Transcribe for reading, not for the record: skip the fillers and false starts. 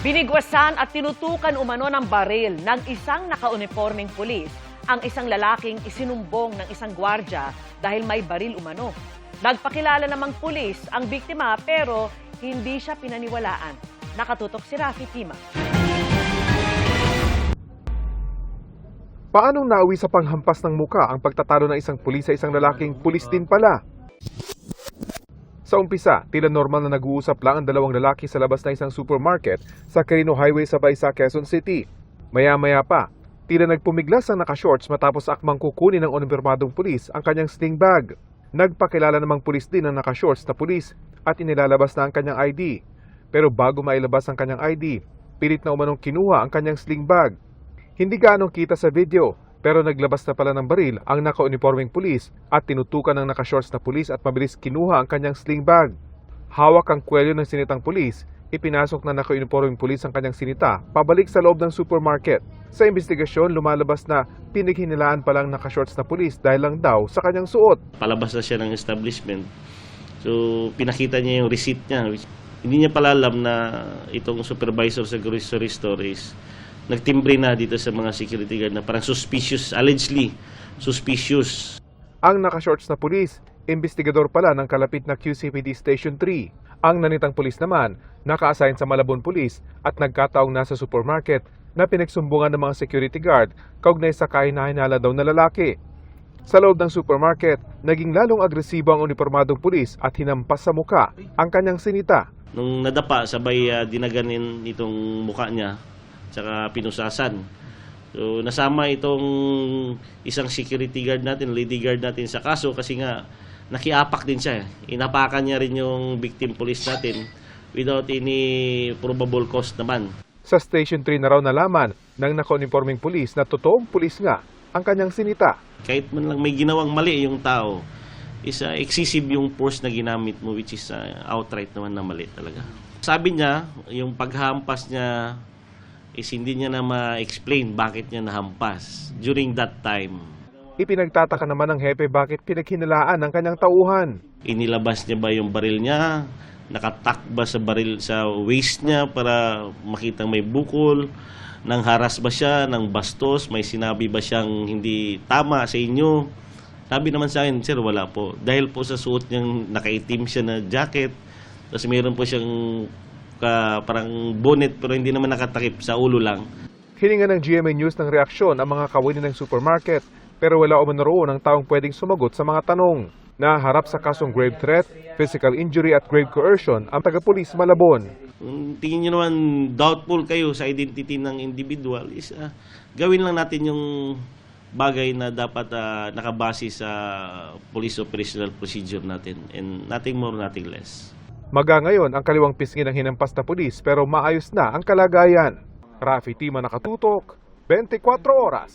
Binigwasan at tinutukan umano ng baril ng isang nakauniforming pulis ang isang lalaking isinumbong ng isang gwardya dahil may baril umano. Nagpakilala namang pulis ang biktima pero hindi siya pinaniwalaan. Nakatutok si Rafi Tima. Paanong nauwi sa panghampas ng muka ang pagtatalo ng isang pulis sa isang lalaking pulis din pala? Sa umpisa, tila normal na nag-uusap lang ang dalawang lalaki sa labas ng isang supermarket sa Quirino Highway sa Baysa, Quezon City. Maya-maya pa, tila nagpumiglas ang nakashorts matapos akmang kukunin ng uniformadong pulis ang kanyang sling bag. Nagpakilala namang pulis din ang nakashorts na pulis at inilalabas na ang kanyang ID. Pero bago mailabas ang kanyang ID, pilit na umanong kinuha ang kanyang sling bag. Hindi gaanong kita sa video, pero naglabas na pala ng baril ang naka-uniforming pulis at tinutukan ng nakashorts na pulis at mabilis kinuha ang kanyang sling bag. Hawak ang kwelyo ng sinitang pulis, ipinasok na naka-uniforming pulis ang kanyang sinita pabalik sa loob ng supermarket. Sa investigasyon, lumalabas na pinaghinilaan palang nakashorts na pulis dahil lang daw sa kanyang suot. Palabas na siya ng establishment. So, pinakita niya yung receipt niya. Hindi niya pala alam na itong supervisor sa grocery store is nagtimbre na dito sa mga security guard na parang suspicious, allegedly suspicious. Ang nakashorts na pulis, investigador pala ng kalapit na QCPD Station 3. Ang nanitang pulis naman, naka-assign sa Malabon Police at nagkataong nasa supermarket na pinagsumbungan ng mga security guard kaugnay sa kahinahinala daw na lalaki. Sa loob ng supermarket, naging lalong agresibo ang uniformadong pulis at hinampas sa muka ang kanyang sinita. Nung nadapa, sabay dinaganin itong muka niya, tsaka pinusasan. So, nasama itong isang security guard natin, lady guard natin sa kaso kasi nga nakiapak din siya. Inapakan niya rin yung victim police natin without any probable cause naman. Sa Station 3 na raw nalaman ng naka-uniforming pulis na totoong pulis nga ang kanyang sinita. Kahit man lang may ginawang mali yung tao, is excessive yung force na ginamit mo, which is outright naman na mali talaga. Sabi niya, yung paghampas niya is hindi niya na ma-explain bakit niya nahampas during that time. Ipinagtataka naman ng hepe bakit pinaghinilaan ang kanyang tauhan. Inilabas niya ba yung baril niya? Nakatak ba sa baril sa waist niya para makitang may bukol? Nang haras ba siya ng bastos? May sinabi ba siyang hindi tama sa inyo? Sabi naman sa akin, sir, wala po. Dahil po sa suot niyang nakaitim siya na jacket, tapos mayroon po siyang parang bonnet pero hindi naman nakatakip, sa ulo lang. Hininga ng GMA News ng reaksyon ang mga kawini ng supermarket pero wala umano roon ang taong pwedeng sumagot sa mga tanong. Naharap sa kasong grave threat, physical injury at grave coercion ang taga-pulis Malabon. Kung tingin nyo naman doubtful kayo sa identity ng individual, is gawin lang natin yung bagay na dapat nakabase sa police operational procedure natin and nothing more, nothing less. Maga ngayon ang kaliwang pisngi ng hinampas na pulis pero maayos na ang kalagayan. Rafi Tima, nakatutok, 24 oras.